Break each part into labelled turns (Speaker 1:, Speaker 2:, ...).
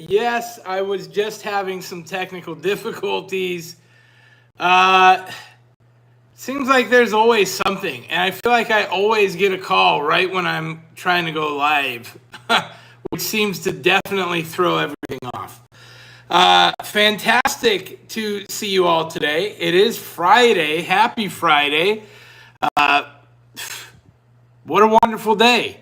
Speaker 1: Yes, I was just having some technical difficulties. Uh, Seems like there's always something, and I feel like I always get a call right when I'm trying to go live, which seems to definitely throw everything off. Fantastic to see you all today. It is Friday. Happy Friday. Uh, what a wonderful day.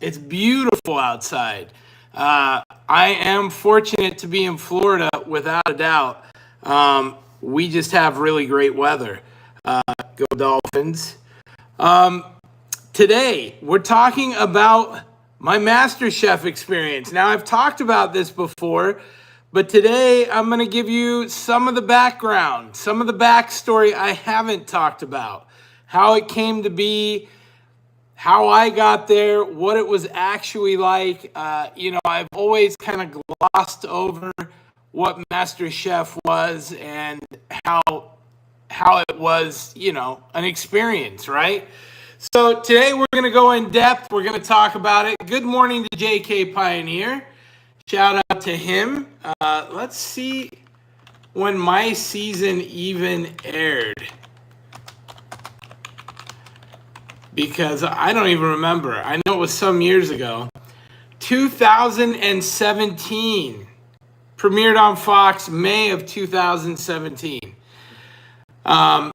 Speaker 1: It's beautiful outside. I am fortunate to be in Florida without a doubt. We just have really great weather. Go Dolphins. Today, we're talking about my MasterChef experience. Now, I've talked about this before, but today I'm going to give you some of the background, some of the backstory I haven't talked about, how it came to be, how I got there, what it was actually like. I've always kind of glossed over what MasterChef was and how it was, an experience, right? So today we're going to go in depth. We're going to talk about it. Good morning to JK Pioneer. Shout out to him. Let's see when my season even aired, because I don't even remember. I know it was some years ago. 2017. Premiered on Fox May of 2017. I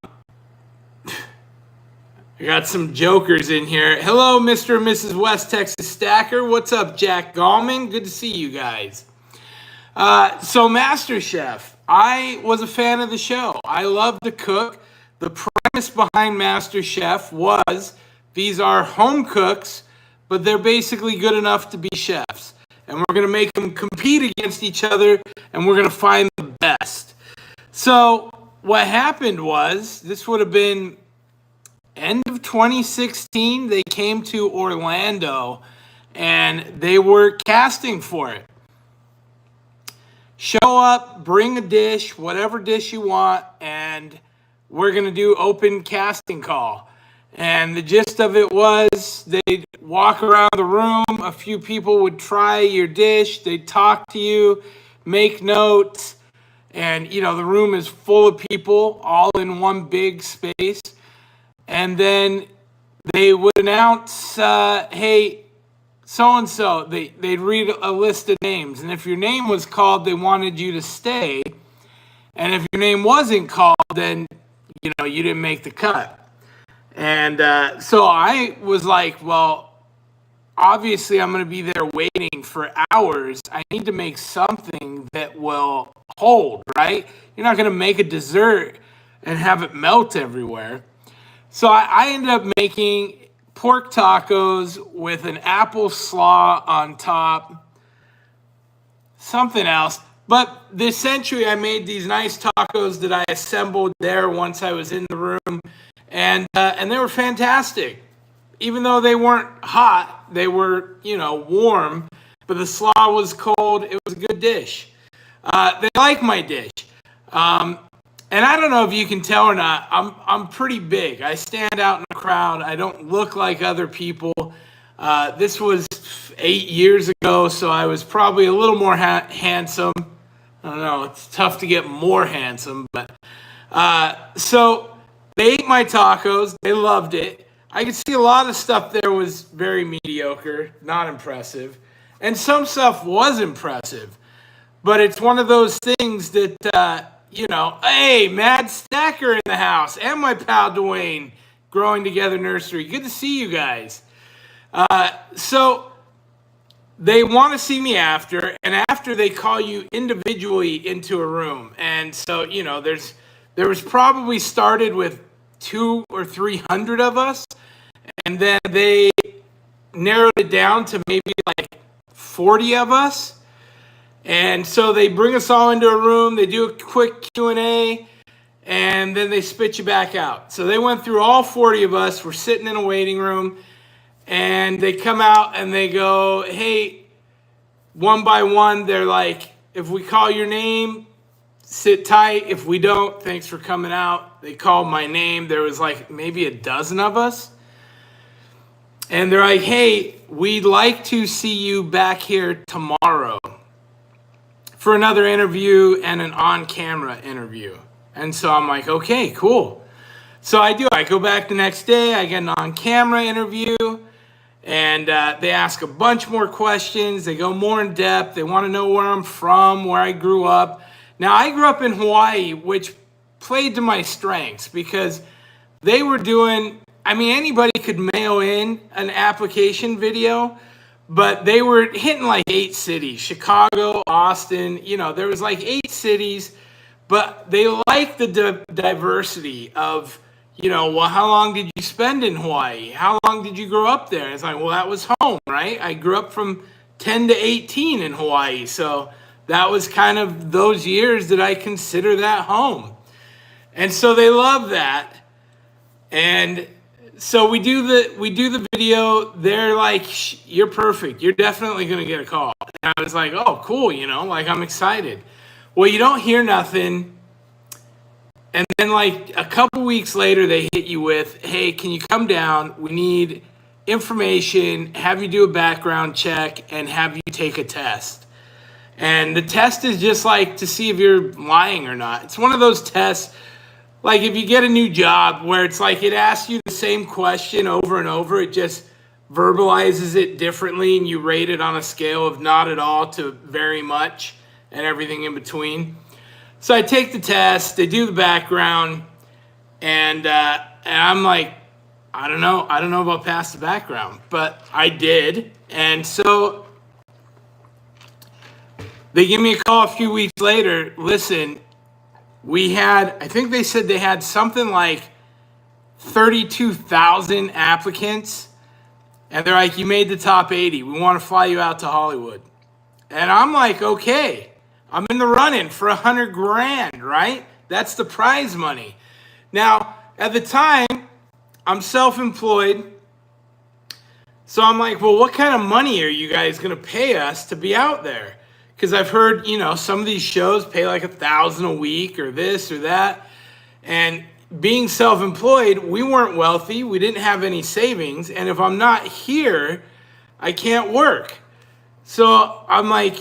Speaker 1: got some jokers in here. Hello, Mr. and Mrs. West Texas Stacker. What's up, Jack Gallman? Good to see you guys. So MasterChef, I was a fan of the show. I love to cook. The premise behind MasterChef was these are home cooks, but they're basically good enough to be chefs. And we're going to make them compete against each other, and we're going to find the best. So what happened was, this would have been end of 2016. They came to Orlando, and they were casting for it. Show up, bring a dish, whatever dish you want, and we're going to do open casting call. And the gist of it was they'd walk around the room. A few people would try your dish. They'd talk to you, make notes. And, the room is full of people all in one big space. And then they would announce, hey, so-and-so. They'd read a list of names. And if your name was called, they wanted you to stay. And if your name wasn't called, then, you didn't make the cut. And so I was like, well, obviously I'm going to be there waiting for hours. I need to make something that will hold, right? You're not going to make a dessert and have it melt everywhere. So I ended up making pork tacos with an apple slaw on top, something else. But essentially I made these nice tacos that I assembled there once I was in the room. And they were fantastic. Even though they weren't hot, they were, warm. But the slaw was cold. It was a good dish. They like my dish. And I don't know if you can tell or not, I'm pretty big. I stand out in the crowd. I don't look like other people. This was 8 years ago, so I was probably a little more handsome. I don't know. It's tough to get more handsome. But so they ate my tacos. They loved it. I could see a lot of stuff there was very mediocre, not impressive. And some stuff was impressive. But it's one of those things that, hey, Mad Stacker in the house, and my pal Dwayne, Growing Together Nursery. Good to see you guys. So they want to see me after, and after they call you individually into a room. And so, there was probably started with 200 or 300 of us, and then they narrowed it down to maybe like 40 of us. And so they bring us all into a room, they do a quick Q&A, and then they spit you back out. So they went through all 40 of us. We're sitting in a waiting room, and they come out and they go, hey, one by one, they're like, if we call your name, sit tight. If we don't, thanks for coming out. They called my name. There was like maybe a dozen of us. And they're like, hey, we'd like to see you back here tomorrow. for another interview and an on-camera interview. And so I'm like, okay, cool. So I go back the next day, I get an on-camera interview, and they ask a bunch more questions. They go more in depth. They want to know where I'm from, where I grew up. Now, I grew up in Hawaii, which played to my strengths because they were doing, I mean, anybody could mail in an application video, but they were hitting like 8 cities, Chicago, Austin, there was like 8 cities, but they liked the diversity of, well, how long did you spend in Hawaii? How long did you grow up there? It's like, well, that was home, right? I grew up from 10 to 18 in Hawaii. So that was kind of those years that I consider that home. And so they love that. And so we do the video. They're like, you're perfect. You're definitely going to get a call. And I was like, oh, cool. Like I'm excited. Well, you don't hear nothing. And then like a couple weeks later, they hit you with, hey, can you come down? We need information, have you do a background check, and have you take a test. And the test is just like to see if you're lying or not. It's one of those tests, like if you get a new job where it's like it asks you the same question over and over, it just verbalizes it differently, and you rate it on a scale of not at all to very much and everything in between. So I take the test, they do the background, and I'm like, I don't know about pass the background, but I did. And so they give me a call a few weeks later. Listen, I think they said they had something like 32,000 applicants, and they're like, you made the top 80. We want to fly you out to Hollywood. And I'm like, okay. I'm in the running for $100,000, right? That's the prize money. Now, at the time, I'm self-employed. So I'm like, well, what kind of money are you guys going to pay us to be out there? Because I've heard, some of these shows pay like $1,000 a week or this or that. And being self-employed, we weren't wealthy. We didn't have any savings. And if I'm not here, I can't work. So I'm like,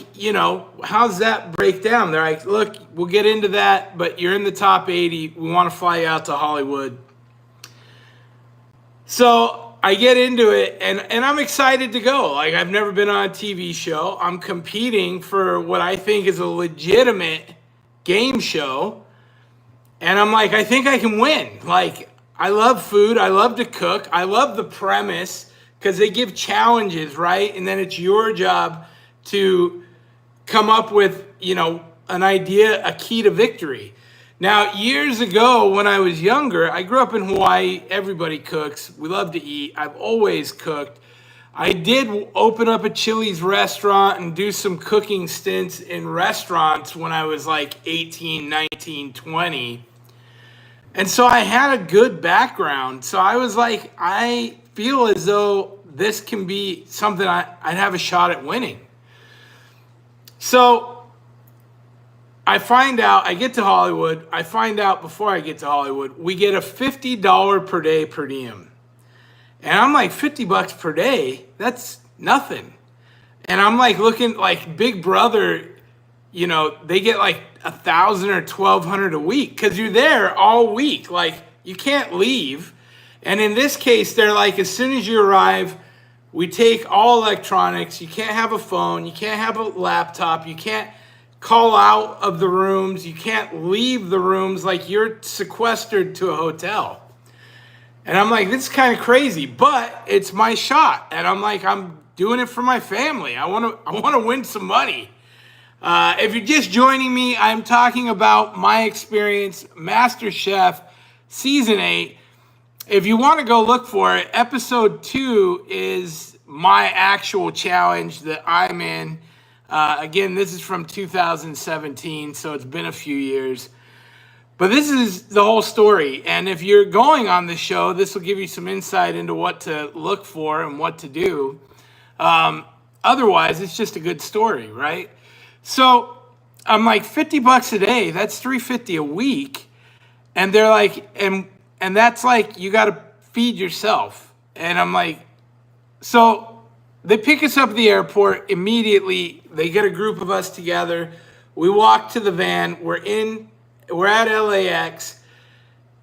Speaker 1: how's that break down? They're like, look, we'll get into that, but you're in the top 80. We want to fly you out to Hollywood. So I get into it, and I'm excited to go. Like, I've never been on a TV show. I'm competing for what I think is a legitimate game show. And I'm like, I think I can win. Like, I love food. I love to cook. I love the premise, because they give challenges, right? And then it's your job to come up with, an idea, a key to victory. Now, years ago when I was younger, I grew up in Hawaii. Everybody cooks. We love to eat. I've always cooked. I did open up a Chili's restaurant and do some cooking stints in restaurants when I was like 18, 19, 20. And so I had a good background. So I was like, I feel as though this can be something I'd have a shot at winning. So I find out, I get to Hollywood. I find out before I get to Hollywood, we get a $50 per day per diem. And I'm like, $50 per day? That's nothing. And I'm like looking like Big Brother, they get like $1,000 or $1,200 a week because you're there all week. Like, you can't leave. And in this case, they're like, as soon as you arrive, we take all electronics. You can't have a phone. You can't have a laptop. You can't call out of the rooms. You can't leave the rooms. Like, you're sequestered to a hotel. And I'm like, this is kind of crazy, but it's my shot. And I'm like, I'm doing it for my family. I want to win some money. If you're just joining me, I'm talking about my experience, MasterChef Season 8. If you want to go look for it, episode 2 is my actual challenge that I'm in. Again, this is from 2017, so it's been a few years. But this is the whole story. And if you're going on the show, this will give you some insight into what to look for and what to do. Otherwise, it's just a good story, right? So I'm like, $50 a day, that's $350 a week. And they're like, and that's like, you got to feed yourself. And I'm like, so they pick us up at the airport immediately. They get a group of us together. We walk to the van. We're at LAX,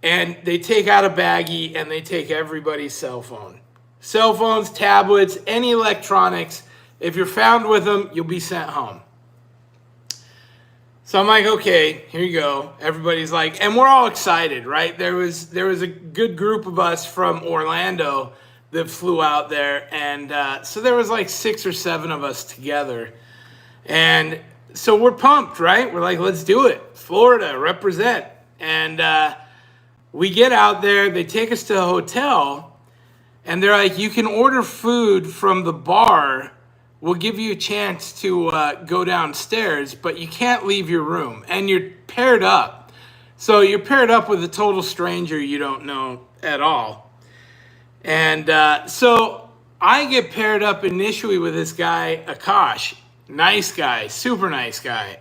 Speaker 1: and they take out a baggie and they take everybody's cell phone. Cell phones, tablets, any electronics. If you're found with them, you'll be sent home. So I'm like, okay, here you go. Everybody's like, and we're all excited, right? There was a good group of us from Orlando that flew out there, and so there was like 6 or 7 of us together, and so we're pumped, right? We're like, let's do it, Florida, represent. And we get out there. They take us to a hotel, and they're like, you can order food from the bar. We'll give you a chance to go downstairs, but you can't leave your room. And you're paired up. So you're paired up with a total stranger you don't know at all. And so I get paired up initially with this guy, Akash. Nice guy, super nice guy.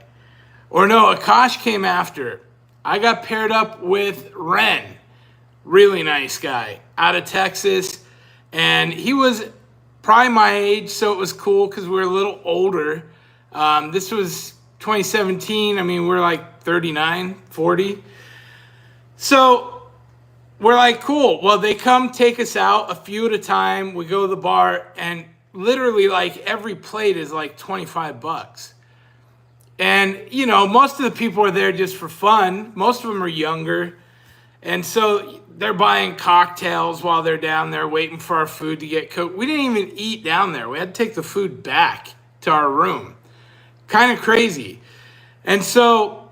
Speaker 1: Or no, Akash came after. I got paired up with Ren. Really nice guy, out of Texas. And he was probably my age, so it was cool because we were a little older. This was 2017. I mean, we're like 39, 40. So we're like, cool. Well, they come take us out a few at a time. We go to the bar, and literally like every plate is like $25. And, you know, most of the people are there just for fun. Most of them are younger. And so they're buying cocktails while they're down there waiting for our food to get cooked. We didn't even eat down there. We had to take the food back to our room. Kind of crazy. And so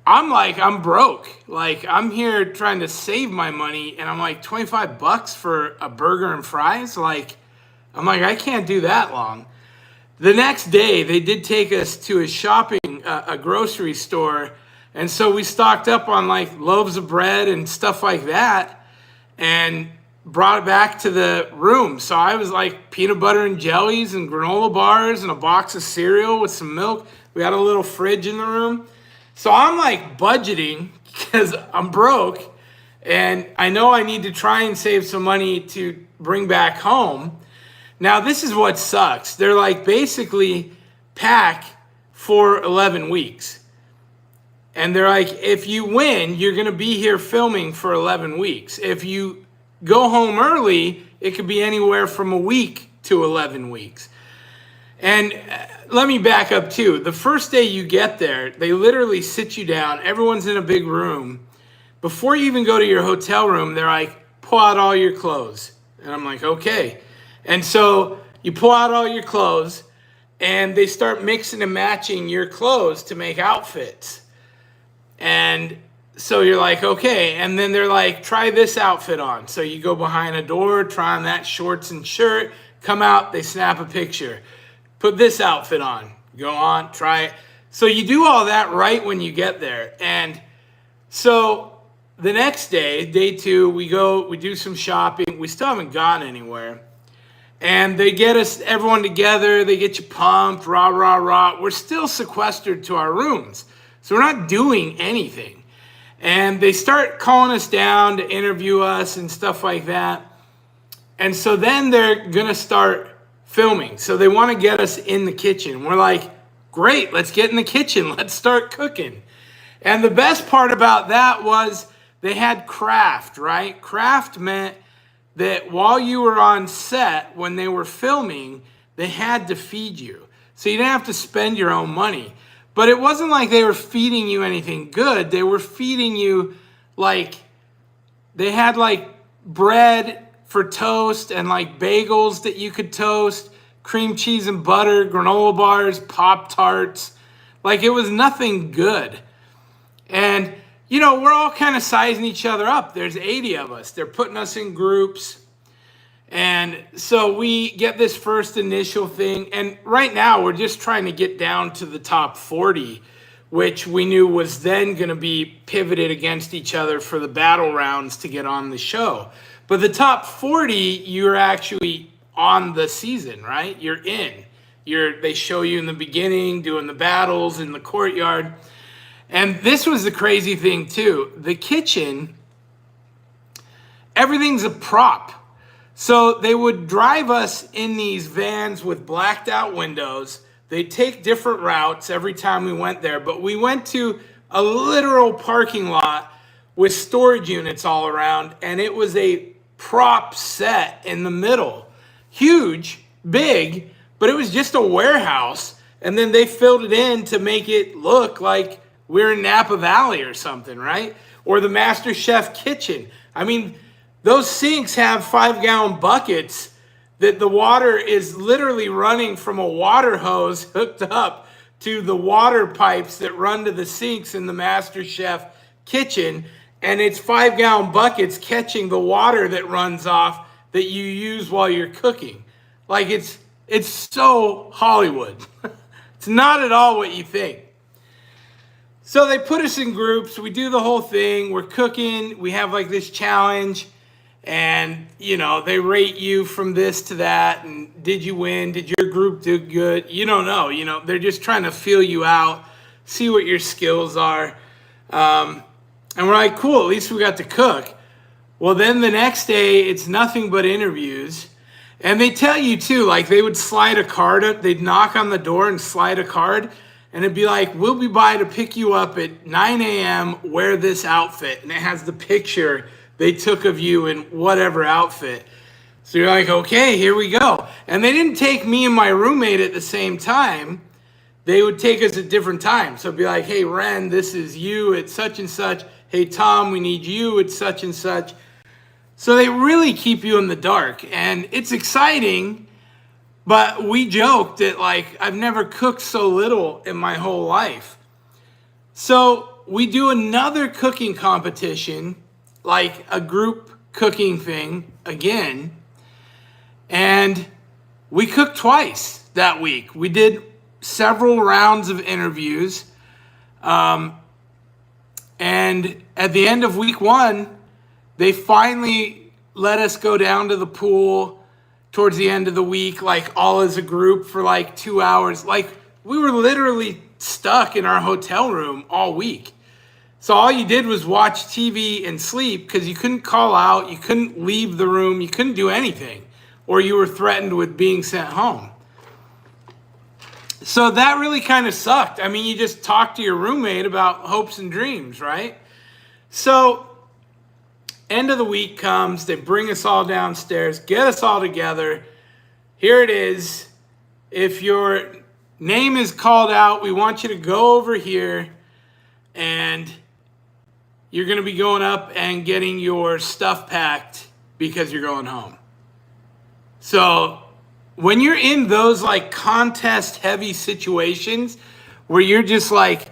Speaker 1: I'm like, I'm broke. Like, I'm here trying to save my money, and I'm like, $25 for a burger and fries? Like, I'm like, I can't do that long. The next day, they did take us to a grocery store. And so we stocked up on like loaves of bread and stuff like that and brought it back to the room. So I was like peanut butter and jellies and granola bars and a box of cereal with some milk. We had a little fridge in the room. So I'm like budgeting because I'm broke and I know I need to try and save some money to bring back home. Now, this is what sucks. They're like basically pack for 11 weeks. And they're like, if you win, you're going to be here filming for 11 weeks. If you go home early, it could be anywhere from a week to 11 weeks. And let me back up too. The first day you get there, they literally sit you down. Everyone's in a big room. Before you even go to your hotel room, they're like, pull out all your clothes. And I'm like, okay. And so you pull out all your clothes, and they start mixing and matching your clothes to make outfits. And so you're like, okay. And then they're like, try this outfit on. So you go behind a door, try on that shorts and shirt, come out, they snap a picture. Put this outfit on, go on, try it. So you do all that right when you get there. And so the next day, day 2, we do some shopping. We still haven't gone anywhere. And they get us, everyone together, they get you pumped, rah, rah, rah. We're still sequestered to our rooms. So we're not doing anything. And they start calling us down to interview us and stuff like that. And so then they're going to start filming. So they want to get us in the kitchen. We're like, great, let's get in the kitchen. Let's start cooking. And the best part about that was they had craft, right? Craft meant that while you were on set, when they were filming, they had to feed you. So you didn't have to spend your own money. But it wasn't like they were feeding you anything good. They were feeding you like, they had like bread for toast and like bagels that you could toast, cream cheese and butter, granola bars, Pop-Tarts. Like, it was nothing good. And, you know, we're all kind of sizing each other up. There's 80 of us. They're putting us in groups. And so we get this first initial thing. And right now we're just trying to get down to the top 40, which we knew was then going to be pivoted against each other for the battle rounds to get on the show. But the top 40, you're actually on the season, right? You're in. They show you in the beginning doing the battles in the courtyard. And this was the crazy thing too. The kitchen, everything's a prop. So they would drive us in these vans with blacked out windows. They take different routes every time we went there, but we went to a literal parking lot with storage units all around, and it was a prop set in the middle. Huge, big, but it was just a warehouse, and then they filled it in to make it look like we're in Napa Valley or something, right? Or the MasterChef kitchen. I mean, those sinks have 5-gallon buckets that the water is literally running from a water hose hooked up to the water pipes that run to the sinks in the MasterChef kitchen. And it's 5-gallon buckets catching the water that runs off that you use while you're cooking. Like, it's so Hollywood. It's not at all what you think. So they put us in groups. We do the whole thing. We're cooking. We have like this challenge. And, you know, they rate you from this to that. And did you win? Did your group do good? You don't know. You know, they're just trying to feel you out, see what your skills are. And we're like, cool, at least we got to cook. Well, then the next day, it's nothing but interviews. And they tell you, too, like they would slide a card up. They'd knock on the door and slide a card. And it'd be like, we'll be by to pick you up at 9 a.m., wear this outfit. And it has the picture they took of you in whatever outfit. So you're like, okay, here we go. And they didn't take me and my roommate at the same time. They would take us at different times. So it'd be like, hey, Ren, this is you at such and such. Hey, Tom, we need you at such and such. So they really keep you in the dark. And it's exciting, but we joked that, like, I've never cooked so little in my whole life. So we do another cooking competition, like a group cooking thing again. And we cooked twice that week. We did several rounds of interviews. And at the end of week 1, they finally let us go down to the pool towards the end of the week, like all as a group for like 2 hours. Like we were literally stuck in our hotel room all week. So all you did was watch TV and sleep because you couldn't call out, you couldn't leave the room, you couldn't do anything, or you were threatened with being sent home. So that really kind of sucked. I mean, you just talk to your roommate about hopes and dreams, right? So end of the week comes, they bring us all downstairs, get us all together. Here it is. If your name is called out, we want you to go over here and you're going to be going up and getting your stuff packed because you're going home. So when you're in those like contest heavy situations where you're just like,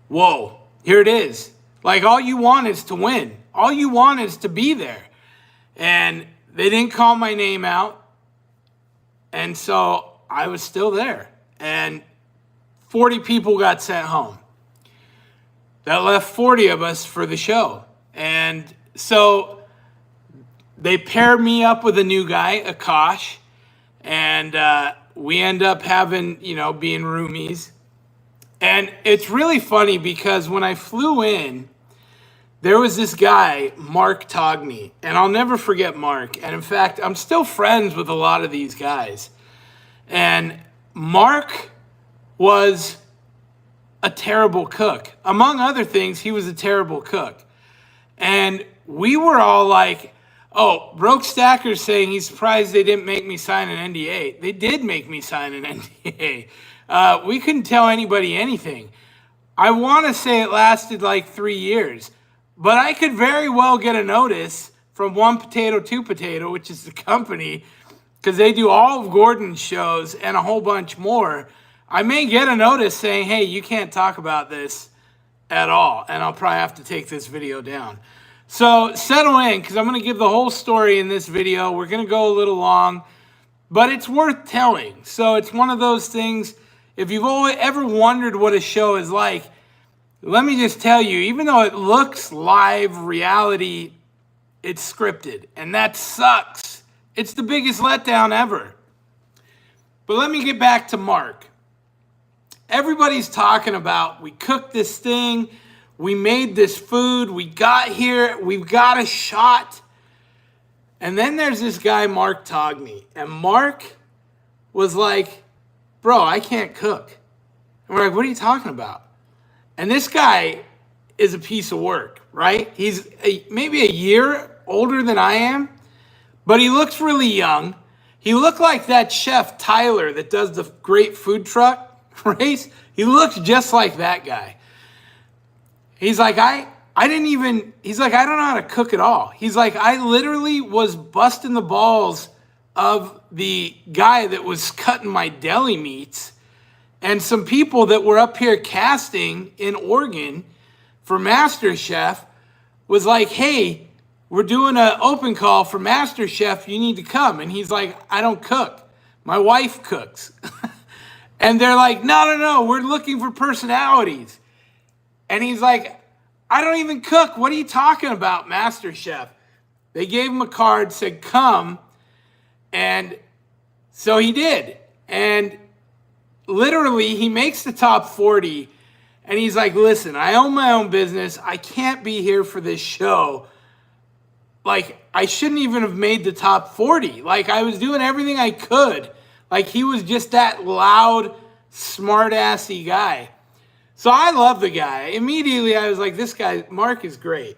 Speaker 1: whoa, here it is. Like all you want is to win. All you want is to be there. And they didn't call my name out. And so I was still there. And 40 people got sent home. That left 40 of us for the show. And so they paired me up with a new guy, Akash. And we end up having, you know, being roomies. And it's really funny because when I flew in, there was this guy, Mark Togney. And I'll never forget Mark. And in fact, I'm still friends with a lot of these guys. And Mark was a terrible cook. Among other things, he was a terrible cook. And we were all like, oh, Broke Stacker's saying he's surprised they didn't make me sign an NDA. They did make me sign an NDA. We couldn't tell anybody anything. I want to say it lasted like 3 years. But I could very well get a notice from One Potato, Two Potato, which is the company, because they do all of Gordon's shows and a whole bunch more. I may get a notice saying, hey, you can't talk about this at all, and I'll probably have to take this video down. So settle in, because I'm going to give the whole story in this video. We're going to go a little long, but it's worth telling. So it's one of those things, if you've ever wondered what a show is like, let me just tell you, even though it looks live reality, it's scripted, and that sucks. It's the biggest letdown ever. But let me get back to Mark. Everybody's talking about, we cooked this thing, we made this food, we got here, we've got a shot. And then there's this guy, Mark Togney. And Mark was like, bro, I can't cook. And we're like, what are you talking about? And this guy is a piece of work, right? He's maybe a year older than I am, but he looks really young. He looked like that chef Tyler that does the great food truck race. He looks just like that guy. He's like, he's like, I don't know how to cook at all. He's like, I literally was busting the balls of the guy that was cutting my deli meats and some people that were up here casting in Oregon for MasterChef was like, hey, we're doing an open call for MasterChef. You need to come. And he's like, I don't cook. My wife cooks. And they're like, no, we're looking for personalities. And he's like, I don't even cook. What are you talking about, MasterChef? They gave him a card, said, come. And so he did. And literally, he makes the top 40. And he's like, listen, I own my own business. I can't be here for this show. Like, I shouldn't even have made the top 40. Like, I was doing everything I could. Like, he was just that loud, smart-assy guy. So I love the guy. Immediately, I was like, this guy, Mark, is great.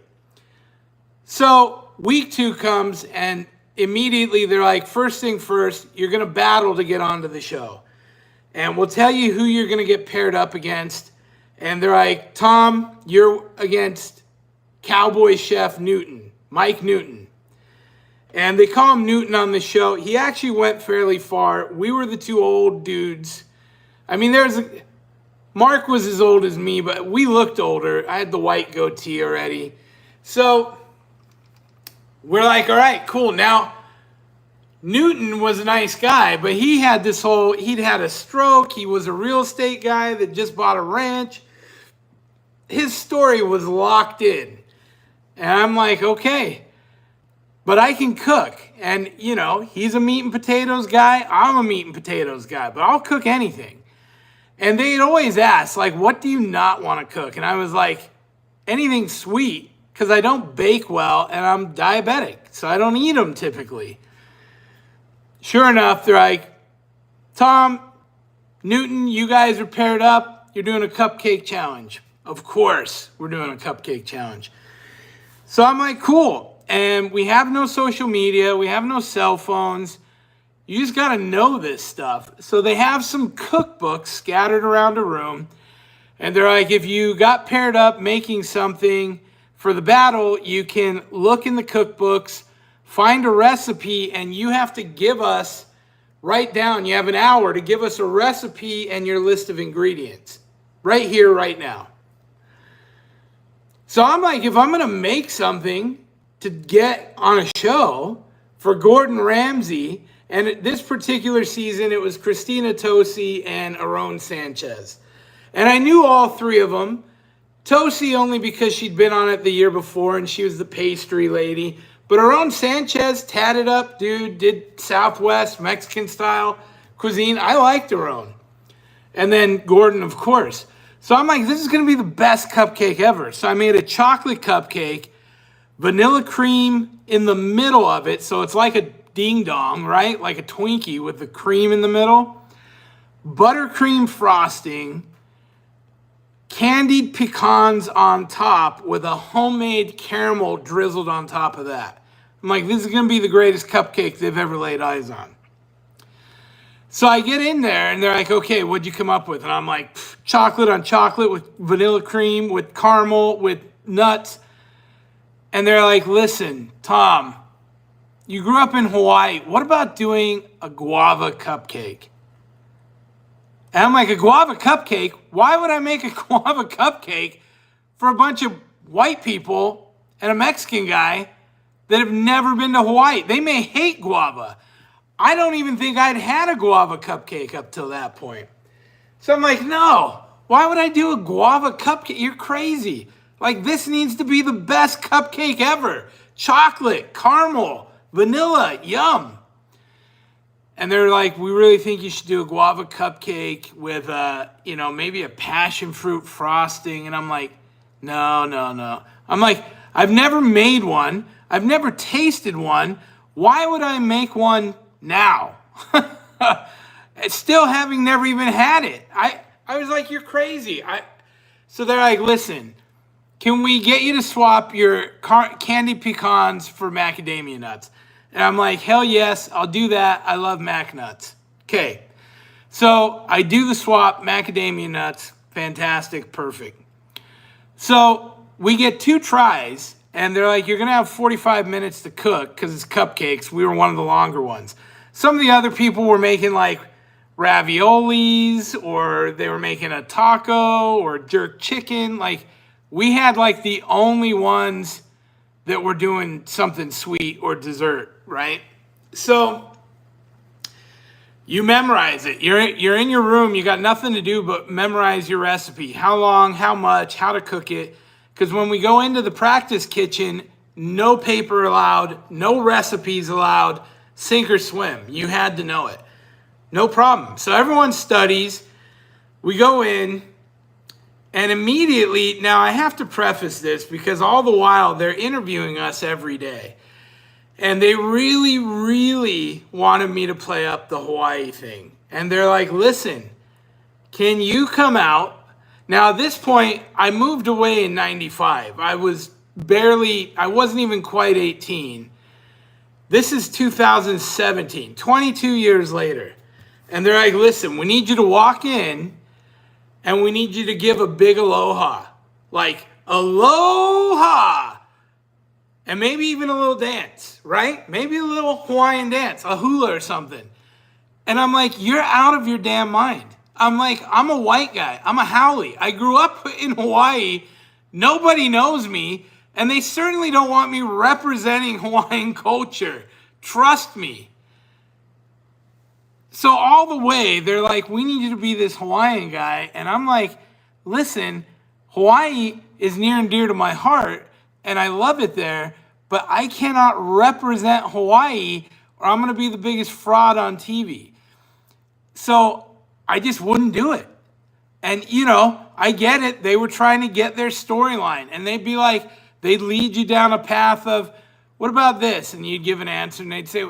Speaker 1: So week 2 comes, and immediately they're like, first thing first, you're going to battle to get onto the show. And we'll tell you who you're going to get paired up against. And they're like, Tom, you're against Cowboy Chef Newton, Mike Newton. And they call him Newton on the show. He actually went fairly far. We were the 2 old dudes. I mean, Mark was as old as me, but we looked older. I had the white goatee already. So we're like, all right, cool. Now, Newton was a nice guy, but he'd had a stroke. He was a real estate guy that just bought a ranch. His story was locked in. And I'm like, okay, but I can cook. And, you know, he's a meat and potatoes guy. I'm a meat and potatoes guy, but I'll cook anything. And they'd always ask, like, what do you not want to cook? And I was like, anything sweet, because I don't bake well and I'm diabetic, so I don't eat them typically. Sure enough, they're like, Tom, Newton, you guys are paired up. You're doing a cupcake challenge. Of course, we're doing a cupcake challenge. So I'm like, cool. And we have no social media. We have no cell phones. You just got to know this stuff. So they have some cookbooks scattered around the room. And they're like, if you got paired up making something for the battle, you can look in the cookbooks, find a recipe, and you have to write down, you have an hour to give us a recipe and your list of ingredients. Right here, right now. So I'm like, if I'm going to make something to get on a show for Gordon Ramsay, and this particular season, it was Christina Tosi and Aaron Sanchez. And I knew all 3 of them. Tosi only because she'd been on it the year before and she was the pastry lady. But Aaron Sanchez, tatted up dude, did Southwest Mexican style cuisine. I liked Aaron. And then Gordon, of course. So I'm like, this is going to be the best cupcake ever. So I made a chocolate cupcake, vanilla cream in the middle of it. So it's like a ding dong, right? Like a Twinkie with the cream in the middle. Buttercream frosting, candied pecans on top with a homemade caramel drizzled on top of that. I'm like, this is going to be the greatest cupcake they've ever laid eyes on. So I get in there and they're like, okay, what'd you come up with? And I'm like, chocolate on chocolate with vanilla cream, with caramel, with nuts. And they're like, listen, Tom, you grew up in Hawaii. What about doing a guava cupcake? And I'm like, a guava cupcake? Why would I make a guava cupcake for a bunch of white people and a Mexican guy that have never been to Hawaii? They may hate guava. I don't even think I'd had a guava cupcake up till that point. So I'm like, no, why would I do a guava cupcake? You're crazy. Like, this needs to be the best cupcake ever. Chocolate, caramel, vanilla, yum. And they're like, we really think you should do a guava cupcake with, maybe a passion fruit frosting. And I'm like, no. I'm like, I've never made one. I've never tasted one. Why would I make one now? Still having never even had it. I was like, you're crazy. So they're like, listen, can we get you to swap your candy pecans for macadamia nuts? And I'm like, hell yes, I'll do that. I love mac nuts. Okay. So I do the swap, macadamia nuts, fantastic, perfect. So we get 2 tries, and they're like, you're going to have 45 minutes to cook because it's cupcakes. We were one of the longer ones. Some of the other people were making like raviolis, or they were making a taco or jerk chicken. Like, we had like the only ones that were doing something sweet or dessert, right? So you memorize it. You're in your room. You got nothing to do but memorize your recipe. How long, how much, how to cook it. Because when we go into the practice kitchen, no paper allowed, no recipes allowed, sink or swim. You had to know it. No problem. So everyone studies. We go in, and immediately, now I have to preface this because all the while they're interviewing us every day. And they really, really wanted me to play up the Hawaii thing. And they're like, listen, can you come out? Now, at this point, I moved away in 95. I wasn't even quite 18. This is 2017, 22 years later. And they're like, listen, we need you to walk in and we need you to give a big aloha. Like, aloha! And maybe even a little dance, right? Maybe a little Hawaiian dance, a hula or something. And I'm like, you're out of your damn mind. I'm like, I'm a white guy. I'm a haole. I grew up in Hawaii. Nobody knows me. And they certainly don't want me representing Hawaiian culture. Trust me. So all the way, they're like, we need you to be this Hawaiian guy. And I'm like, listen, Hawaii is near and dear to my heart, and I love it there, but I cannot represent Hawaii or I'm going to be the biggest fraud on TV. So I just wouldn't do it. And, I get it. They were trying to get their storyline, and they'd be like, they'd lead you down a path of, what about this? And you'd give an answer, and they'd say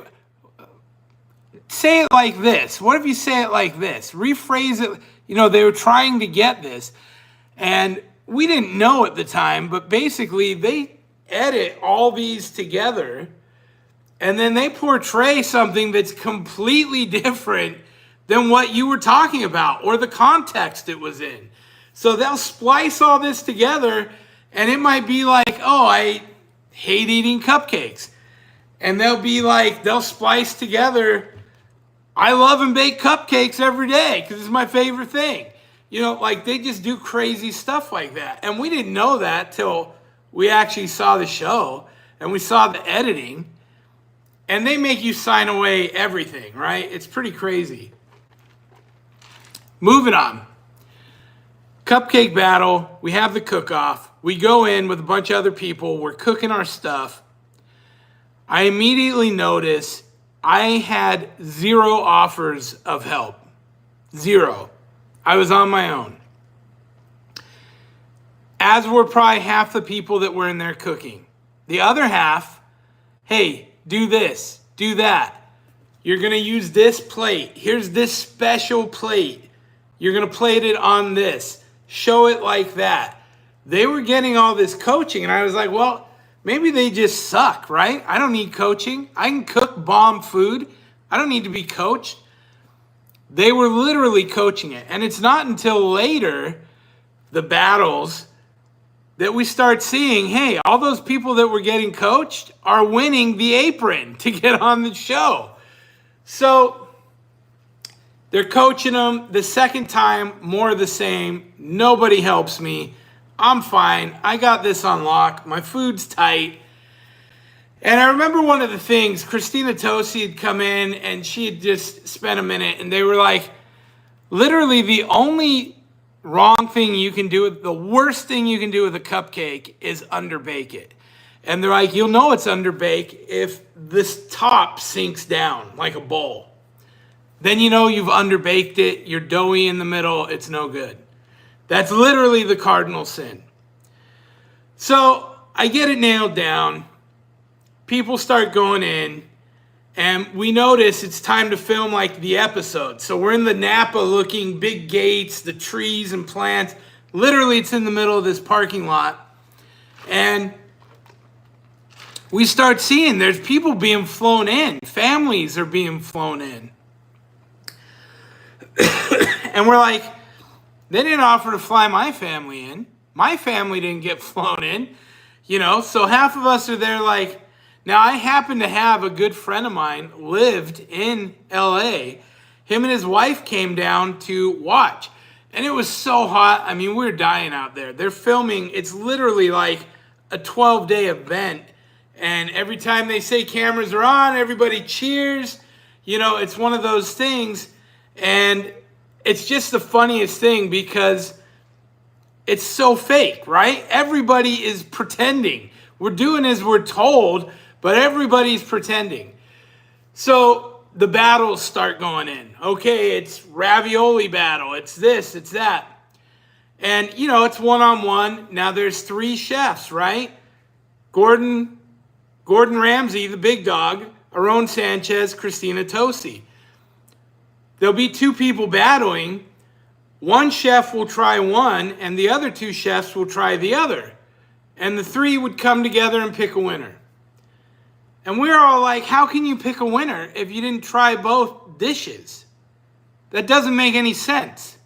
Speaker 1: it like this. What if you say it like this? Rephrase it. They were trying to get this. And we didn't know at the time, but basically they edit all these together and then they portray something that's completely different than what you were talking about or the context it was in. So they'll splice all this together, and it might be like, oh, I hate eating cupcakes. And they'll splice together, I love and bake cupcakes every day because it's my favorite thing. They just do crazy stuff like that. And we didn't know that till we actually saw the show and we saw the editing. And they make you sign away everything, right? It's pretty crazy. Moving on. Cupcake battle. We have the cook-off. We go in with a bunch of other people. We're cooking our stuff. I immediately notice I had 0 offers of help. 0. I was on my own. As were probably half the people that were in there cooking. The other half, hey, do this, do that. You're going to use this plate. Here's this special plate. You're going to plate it on this. Show it like that. They were getting all this coaching, and I was like, well, maybe they just suck, right? I don't need coaching. I can cook bomb food. I don't need to be coached. They were literally coaching it. And it's not until later, the battles, that we start seeing, hey, all those people that were getting coached are winning the apron to get on the show. So they're coaching them. The second time, more of the same. Nobody helps me. I'm fine. I got this on lock. My food's tight. And I remember one of the things, Christina Tosi had come in and she had just spent a minute and they were like, literally the only wrong thing you can do, the worst thing you can do with a cupcake is underbake it. And they're like, you'll know it's underbaked if this top sinks down like a bowl. Then you know you've underbaked it, you're doughy in the middle, it's no good. That's literally the cardinal sin. So I get it nailed down. People start going in. And we notice it's time to film like the episode. So we're in the Napa looking big gates, the trees and plants. Literally, it's in the middle of this parking lot. And we start seeing there's people being flown in. Families are being flown in. And we're like, they didn't offer to fly my family in. My family didn't get flown in. You know, so half of us are there like, now I happen to have a good friend of mine lived in LA. Him and his wife came down to watch. And it was so hot. I mean, we were dying out there. They're filming. It's literally like a 12-day event. And every time they say cameras are on, everybody cheers. You know, it's one of those things. And it's just the funniest thing because it's so fake, right? Everybody is pretending. We're doing as we're told, but everybody's pretending. So the battles start going in. Okay, it's ravioli battle. It's this, it's that. And, you know, it's one-on-one. Now there's 3 chefs, right? Gordon Ramsay, the big dog, Aaron Sanchez, Christina Tosi. There'll be 2 people battling. One chef will try one, and the other 2 chefs will try the other. And the 3 would come together and pick a winner. And we're all like, how can you pick a winner if you didn't try both dishes? That doesn't make any sense.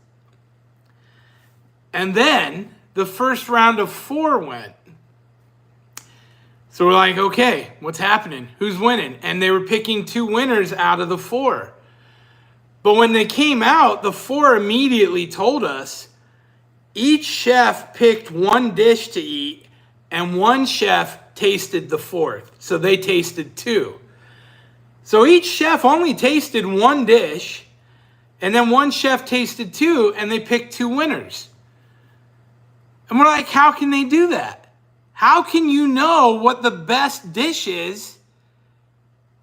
Speaker 1: And then the first round of 4 went. So we're like, okay, what's happening? Who's winning? And they were picking 2 winners out of the 4. But when they came out, the 4 immediately told us each chef picked 1 dish to eat and 1 chef tasted the 4th. So they tasted 2. So each chef only tasted 1 dish and then 1 chef tasted 2 and they picked 2 winners. And we're like, how can they do that? How can you know what the best dish is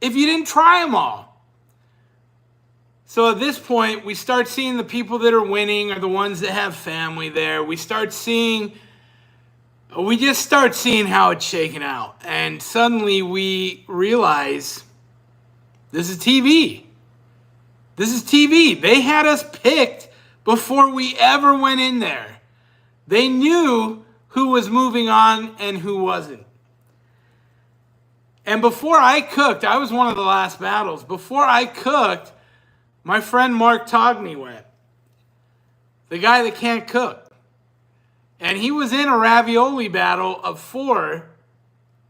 Speaker 1: if you didn't try them all? So at this point, we start seeing the people that are winning are the ones that have family there. We just start seeing how it's shaking out. And suddenly we realize this is TV. This is TV. They had us picked before we ever went in there. They knew who was moving on and who wasn't. And before I cooked, I was one of the last battles. Before I cooked, my friend Mark Togney went. The guy that can't cook. And he was in a ravioli battle of 4.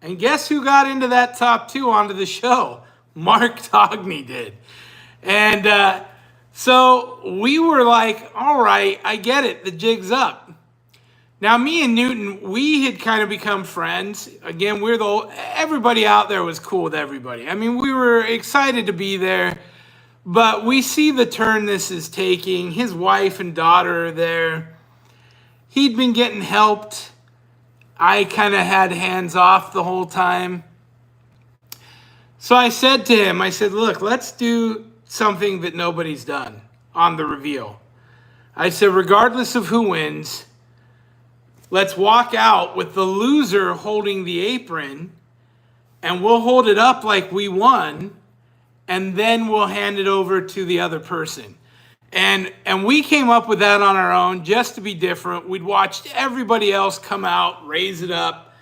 Speaker 1: And guess who got into that top 2 onto the show? Mark Togney did. And so we were like, all right, I get it. The jig's up. Now, me and Newton, we had kind of become friends. Again, everybody out there was cool with everybody. I mean, we were excited to be there. But we see the turn this is taking. His wife and daughter are there. He'd been getting helped. I kind of had hands off the whole time. So I said to him, look, let's do something that nobody's done on the reveal. I said, regardless of who wins, let's walk out with the loser holding the apron, and we'll hold it up like we won, and then we'll hand it over to the other person. And we came up with that on our own just to be different. We'd watched everybody else come out, raise it up,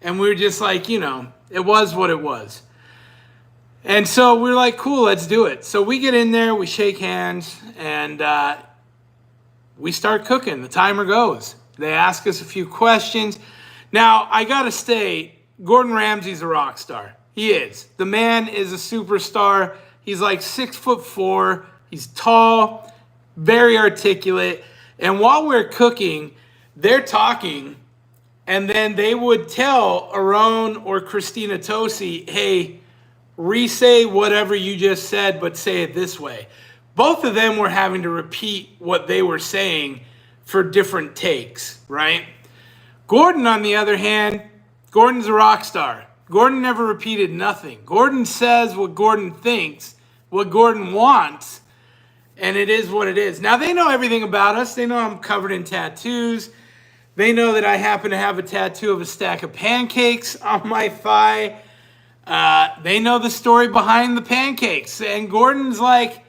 Speaker 1: and we were just like, you know, it was what it was. And so we're like, cool, let's do it. So we get in there, we shake hands, and we start cooking. The timer goes. They ask us a few questions. Now, I gotta state, Gordon Ramsay's a rock star. He is. The man is a superstar. He's like 6'4". He's tall, very articulate. And while we're cooking, they're talking, and then they would tell Aaron or Christina Tosi, hey, re-say whatever you just said, but say it this way. Both of them were having to repeat what they were saying for different takes, right? Gordon, on the other hand, Gordon's a rock star. Gordon never repeated nothing. Gordon says what Gordon thinks, what Gordon wants, and it is what it is. Now, they know everything about us. They know I'm covered in tattoos. They know that I happen to have a tattoo of a stack of pancakes on my thigh. They know the story behind the pancakes. And Gordon's like,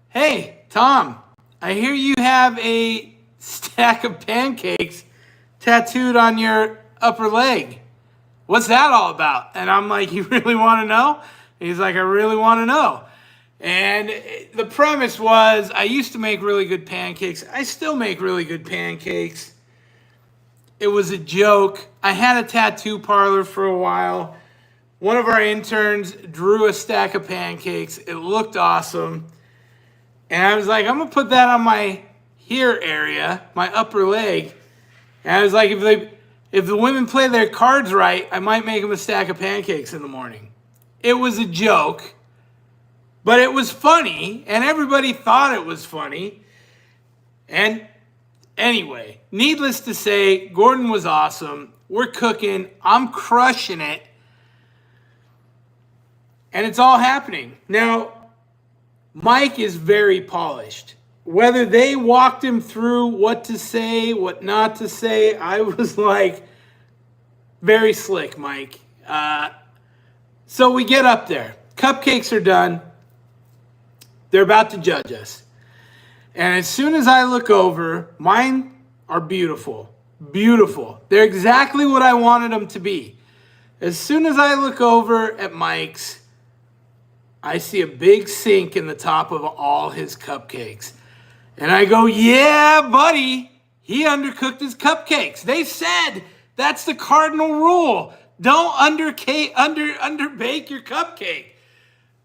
Speaker 1: hey, Tom, I hear you have a stack of pancakes tattooed on your upper leg. What's that all about? And I'm like, you really want to know? He's like, I really want to know. And the premise was, I used to make really good pancakes. I still make really good pancakes. It was a joke. I had a tattoo parlor for a while. One of our interns drew a stack of pancakes. It looked awesome. And I was like, I'm going to put that on my here area, my upper leg. And I was like, if the women play their cards right, I might make them a stack of pancakes in the morning. It was a joke, but it was funny, and everybody thought it was funny. And anyway, needless to say, Gordon was awesome. We're cooking. I'm crushing it. And it's all happening. Now, Mike is very polished. Whether they walked him through what to say, what not to say, I was like, very slick, Mike. So we get up there. Cupcakes are done. They're about to judge us. And as soon as I look over, mine are beautiful. Beautiful. They're exactly what I wanted them to be. As soon as I look over at Mike's, I see a big sink in the top of all his cupcakes. And I go, yeah, buddy, he undercooked his cupcakes. They said that's the cardinal rule. Don't underbake your cupcake.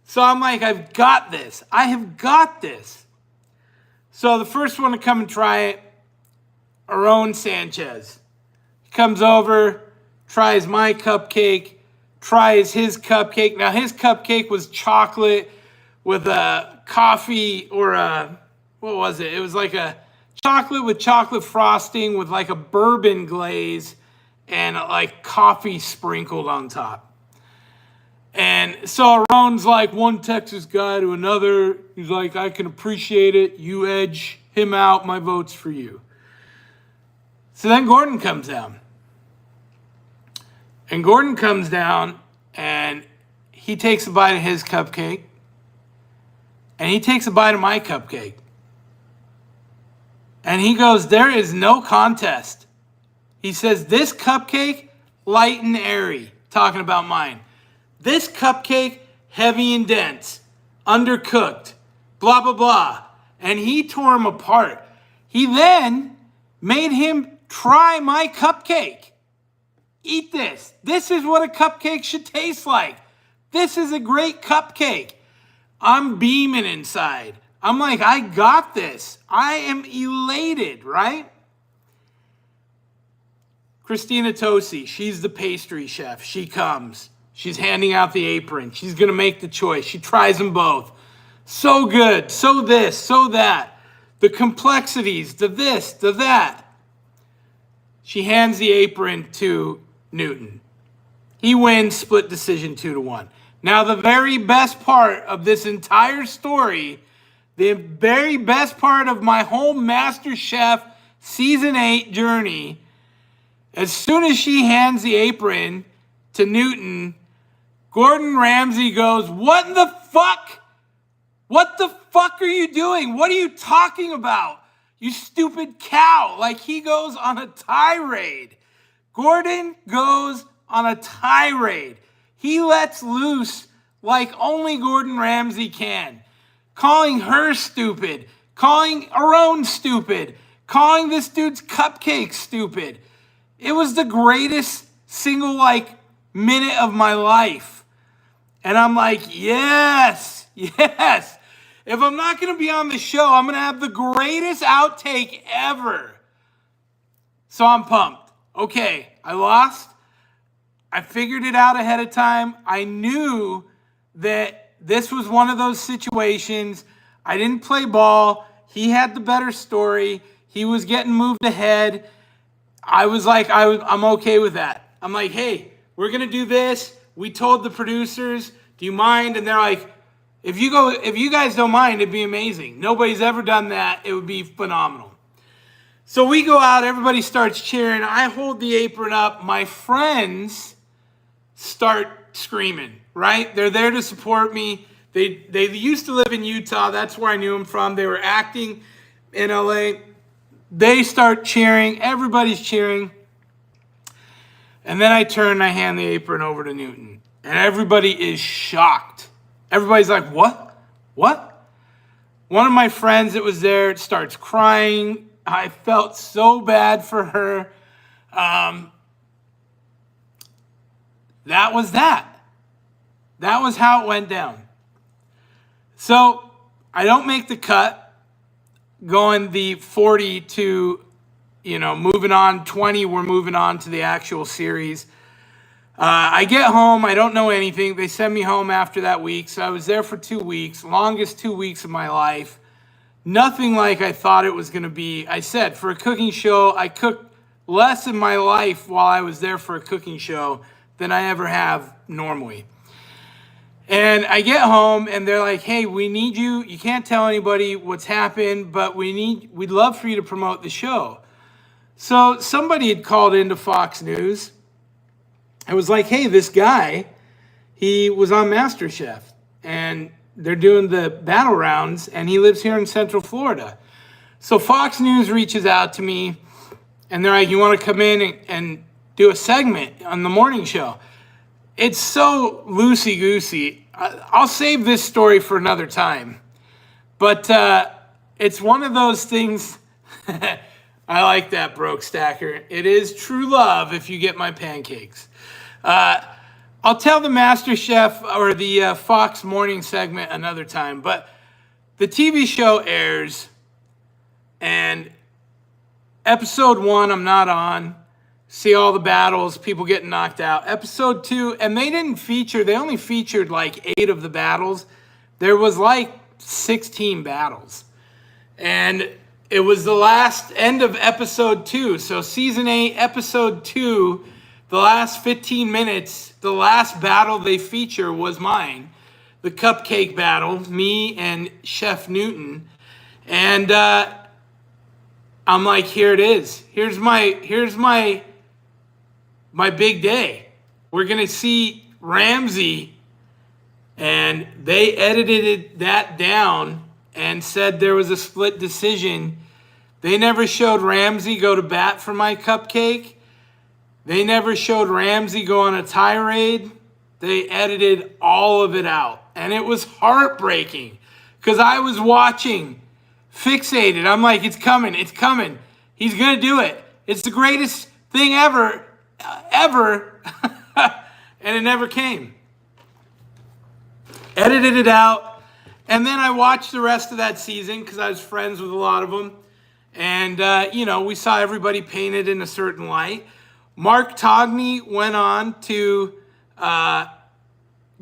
Speaker 1: So I'm like, I've got this. I have got this. So the first one to come and try it, Aaron Sanchez. He comes over, tries my cupcake, tries his cupcake. Now his cupcake was chocolate with a coffee or a, what was it? It was like a chocolate with chocolate frosting with like a bourbon glaze and like coffee sprinkled on top. And so Aaron's like one Texas guy to another. He's like, I can appreciate it. You edge him out. My vote's for you. So then Gordon comes down. And Gordon comes down and he takes a bite of his cupcake. And he takes a bite of my cupcake. And he goes, there is no contest. He says, this cupcake, light and airy, talking about mine. This cupcake, heavy and dense, undercooked, blah, blah, blah. And he tore him apart. He then made him try my cupcake. Eat this. This is what a cupcake should taste like. This is a great cupcake. I'm beaming inside. I'm like, I got this. I am elated, right? Christina Tosi, she's the pastry chef. She comes. She's handing out the apron. She's going to make the choice. She tries them both. So good. So this, so that. The complexities, the this, the that. She hands the apron to Newton. He wins split decision 2-1. Now, the very best part of this entire story, the very best part of my whole MasterChef Season 8 journey, as soon as she hands the apron to Newton, Gordon Ramsay goes, what in the fuck? What the fuck are you doing? What are you talking about? You stupid cow. Like, he goes on a tirade. Gordon goes on a tirade. He lets loose like only Gordon Ramsay can. Calling her stupid. Calling Aaron stupid. Calling this dude's cupcake stupid. It was the greatest single, minute of my life. And I'm like, yes, yes. If I'm not going to be on the show, I'm going to have the greatest outtake ever. So I'm pumped. Okay, I lost. I figured it out ahead of time. I knew that this was one of those situations. I didn't play ball. He had the better story. He was getting moved ahead. I was like, I'm okay with that. I'm like, hey, we're going to do this. We told the producers, do you mind? And they're like, if you guys don't mind, it'd be amazing. Nobody's ever done that. It would be phenomenal. So we go out. Everybody starts cheering. I hold the apron up. My friends start screaming, right? They're there to support me. They used to live in Utah. That's where I knew them from. They were acting in LA. They start cheering. Everybody's cheering. And then I turn and I hand the apron over to Newton. And everybody is shocked. Everybody's like, what? What? One of my friends that was there starts crying. I felt so bad for her. That was that. That was how it went down. So I don't make the cut going the 40 to, moving on 20. We're moving on to the actual series. I get home. I don't know anything. They send me home after that week. So I was there for 2 weeks, longest 2 weeks of my life. Nothing like I thought it was going to be. I said, for a cooking show, I cooked less in my life while I was there for a cooking show than I ever have normally. And I get home and they're like, hey, we need you. You can't tell anybody what's happened, but we'd love for you to promote the show. So somebody had called into Fox News. I was like, hey, this guy, he was on MasterChef and they're doing the battle rounds and he lives here in Central Florida. So Fox News reaches out to me and they're like, you want to come in and do a segment on the morning show? It's so loosey-goosey. I'll save this story for another time. But it's one of those things. I like that, Broke Stacker. It is true love if you get my pancakes. I'll tell the MasterChef or the Fox morning segment another time. But the TV show airs. And episode 1, I'm not on. See all the battles, people getting knocked out. Episode 2, and they only featured like 8 of the battles. There was like 16 battles. And it was the last end of episode 2. So season 8, episode 2, the last 15 minutes, the last battle they feature was mine. The Cupcake battle, me and Chef Newton. And I'm like, here it is. Here's my big day. We're going to see Ramsay, and they edited that down and said there was a split decision. They never showed Ramsay go to bat for my Cupcake. They never showed Ramsay go on a tirade. They edited all of it out, and it was heartbreaking because I was watching, fixated. I'm like, it's coming. He's going to do it. It's the greatest thing ever. And it never came. Edited it out. And then I watched the rest of that season because I was friends with a lot of them. And, we saw everybody painted in a certain light. Mark Togney went on to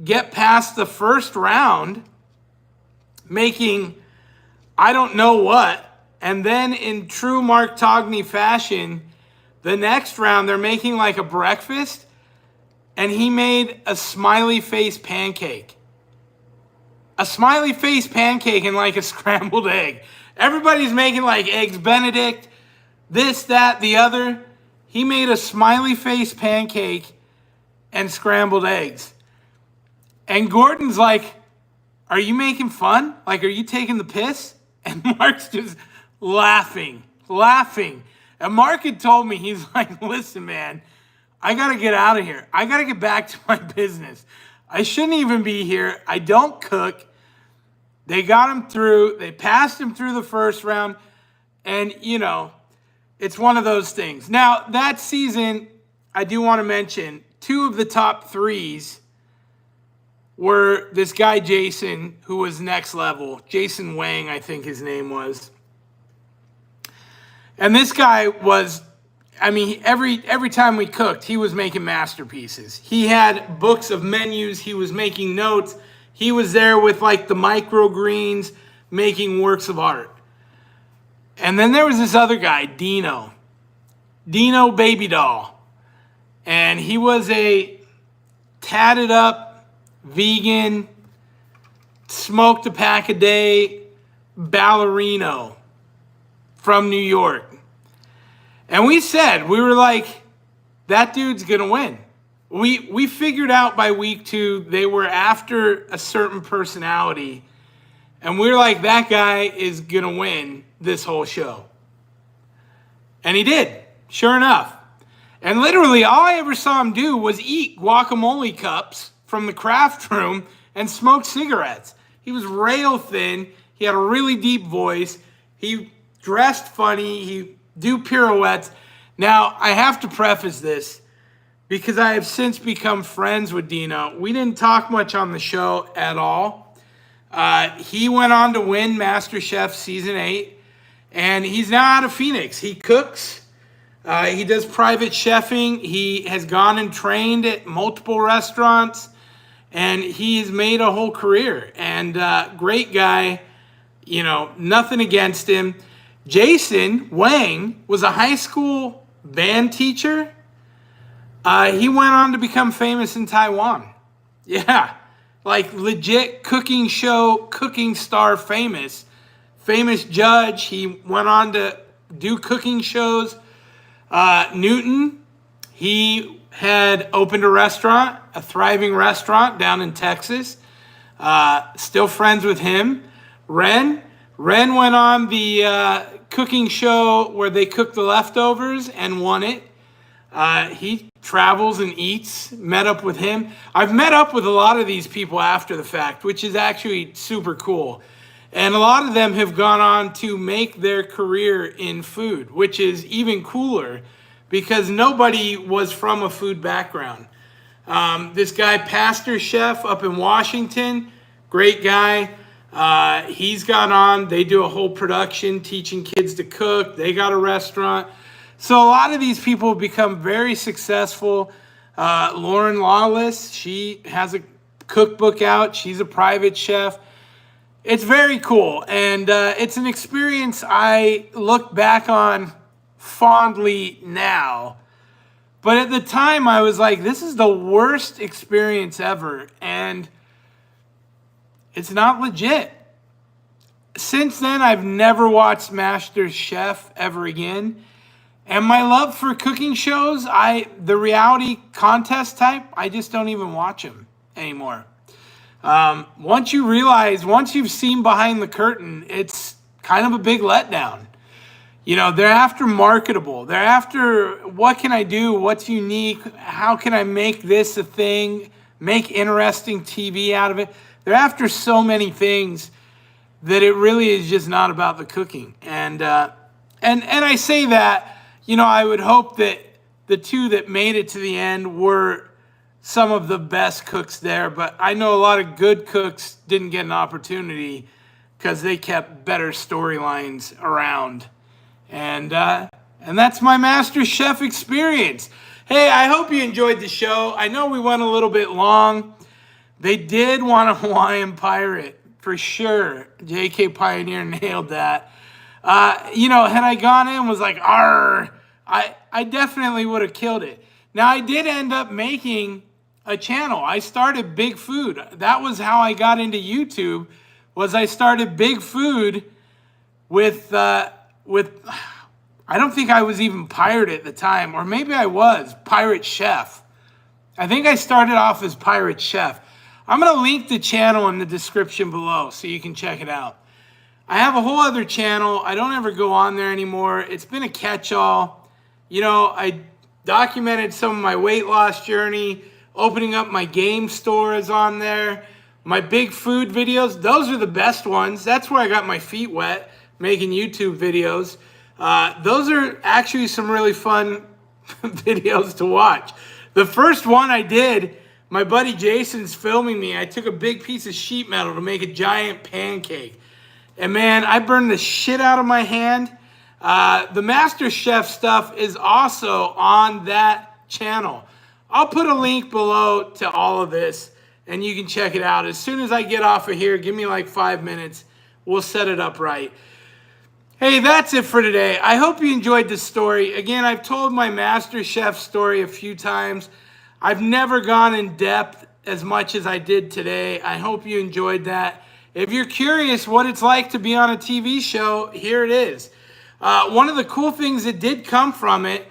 Speaker 1: get past the first round, making I don't know what. And then in true Mark Togney fashion, the next round, they're making like a breakfast, and he made a smiley face pancake. A smiley face pancake and like a scrambled egg. Everybody's making like eggs Benedict, this, that, the other. He made a smiley face pancake and scrambled eggs. And Gordon's like, are you making fun? Like, are you taking the piss? And Mark's just laughing. And Mark had told me, he's like, listen, man, I got to get out of here. I got to get back to my business. I shouldn't even be here. I don't cook. They got him through. They passed him through the first round. And, it's one of those things. Now, that season, I do want to mention 2 of the top 3s were this guy, Jason, who was next level. Jason Wang, I think his name was. And this guy was, every time we cooked, he was making masterpieces. He had books of menus. He was making notes. He was there with like the microgreens, making works of art. And then there was this other guy, Dino Baby Doll. And he was a tatted up, vegan, smoked a pack a day ballerino from New York. And we were like, that dude's going to win. we figured out by week 2 they were after a certain personality, and we were like, that guy is gonna win this whole show. And he did, sure enough. And literally all I ever saw him do was eat guacamole cups from the craft room and smoke cigarettes. He was rail thin. He had a really deep voice. He dressed funny. He do pirouettes. Now, I have to preface this because I have since become friends with Dino. We didn't talk much on the show at all. He went on to win MasterChef Season 8, and he's now out of Phoenix. He cooks. He does private chefing. He has gone and trained at multiple restaurants, and he's made a whole career. And great guy, you know, nothing against him. Jason Wang was a high school band teacher. He went on to become famous in Taiwan. Yeah, like legit cooking show, cooking star famous. Famous judge. He went on to do cooking shows. Newton, he had opened a restaurant, a thriving restaurant down in Texas. Still friends with him. Ren went on the cooking show where they cooked the leftovers and won it. He travels and eats, met up with him. I've met up with a lot of these people after the fact, which is actually super cool. And a lot of them have gone on to make their career in food, which is even cooler because nobody was from a food background. This guy, Pastor Chef up in Washington, great guy. He's gone on. They do a whole production teaching kids to cook. They got a restaurant. So a lot of these people have become very successful. Lauren Lawless, she has a cookbook out. She's a private chef. It's very cool, and it's an experience I look back on fondly now. But at the time, I was like, this is the worst experience ever, and it's not legit. Since then, I've never watched MasterChef ever again. And my love for cooking shows, the reality contest type, I just don't even watch them anymore. Once you've seen behind the curtain, it's kind of a big letdown. You know, they're after marketable. They're after what can I do? What's unique? How can I make this a thing? Make interesting TV out of it. They're after so many things that it really is just not about the cooking. And I say that, you know, I would hope that the two that made it to the end were some of the best cooks there, but I know a lot of good cooks didn't get an opportunity because they kept better storylines around. And that's my MasterChef experience. Hey, I hope you enjoyed the show. I know we went a little bit long. They did want a Hawaiian pirate, for sure. JK Pioneer nailed that. You know, had I gone in and was like, "Arr," I definitely would have killed it. Now, I did end up making a channel. I started Big Food. That was how I got into YouTube, was I started Big Food with I don't think I was even Pirate at the time, or maybe I was, Pirate Chef. I think I started off as Pirate Chef. I'm going to link the channel in the description below so you can check it out. I have a whole other channel. I don't ever go on there anymore. It's been a catch-all. You know, I documented some of my weight loss journey. Opening up my game store is on there. My Big Food videos, those are the best ones. That's where I got my feet wet, making YouTube videos. Those are actually some really fun videos to watch. The first one I did, my buddy Jason's filming me. I took a big piece of sheet metal to make a giant pancake. And man, I burned the shit out of my hand. The MasterChef stuff is also on that channel. I'll put a link below to all of this, and you can check it out. As soon as I get off of here, give me like 5 minutes. We'll set it up right. Hey, that's it for today. I hope you enjoyed this story. Again, I've told my MasterChef story a few times. I've never gone in depth as much as I did today. I hope you enjoyed that. If you're curious what it's like to be on a TV show, here it is. One of the cool things that did come from it,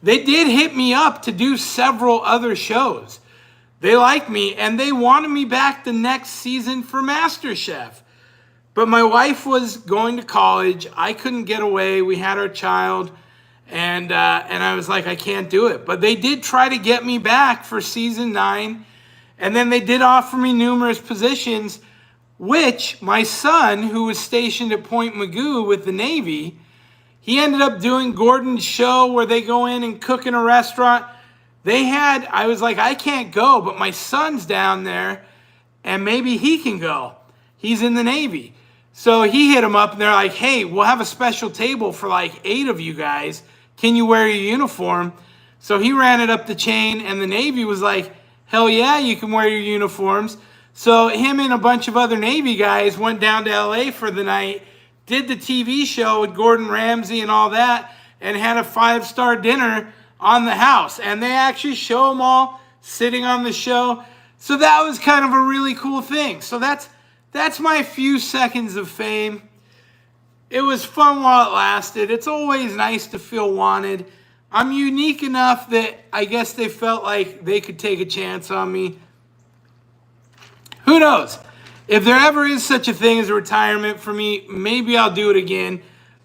Speaker 1: they did hit me up to do several other shows. They like me, and they wanted me back the next season for MasterChef. But my wife was going to college. I couldn't get away. We had our child, and I was like, I can't do it. But they did try to get me back for season 9, and then they did offer me numerous positions, which my son, who was stationed at Point Magoo with the Navy, he ended up doing Gordon's show where they go in and cook in a restaurant. I was like, I can't go, but my son's down there, and maybe he can go. He's in the Navy. So he hit him up, and they're like, hey, we'll have a special table for like 8 of you guys. Can you wear your uniform? So he ran it up the chain, and the Navy was like, hell yeah, you can wear your uniforms. So him and a bunch of other Navy guys went down to LA for the night, did the TV show with Gordon Ramsay and all that, and had a 5-star dinner on the house. And they actually show them all sitting on the show. So that was kind of a really cool thing. So that's my few seconds of fame. It was fun while it lasted. It's always nice to feel wanted. I'm unique enough that I guess they felt like they could take a chance on me. Who knows? If there ever is such a thing as a retirement for me, maybe I'll do it again.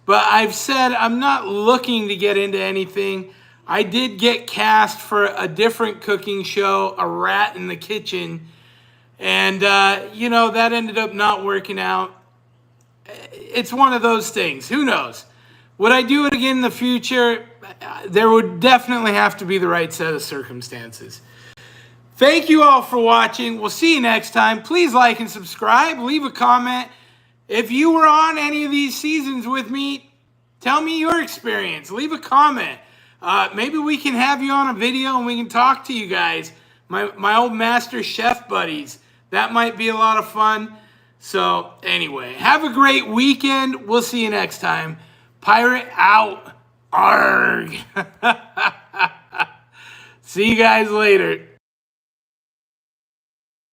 Speaker 1: But I've said I'm not looking to get into anything. I did get cast for a different cooking show, A Rat in the Kitchen. And, that ended up not working out. It's one of those things. Who knows? Would I do it again in the future? There would definitely have to be the right set of circumstances. Thank you all for watching. We'll see you next time. Please like and subscribe. Leave a comment. If you were on any of these seasons with me, tell me your experience. Leave a comment. Maybe we can have you on a video and we can talk to you guys. My old MasterChef buddies. That might be a lot of fun. So anyway, have a great weekend. We'll see you next time. Pirate out. Arg. See you guys later.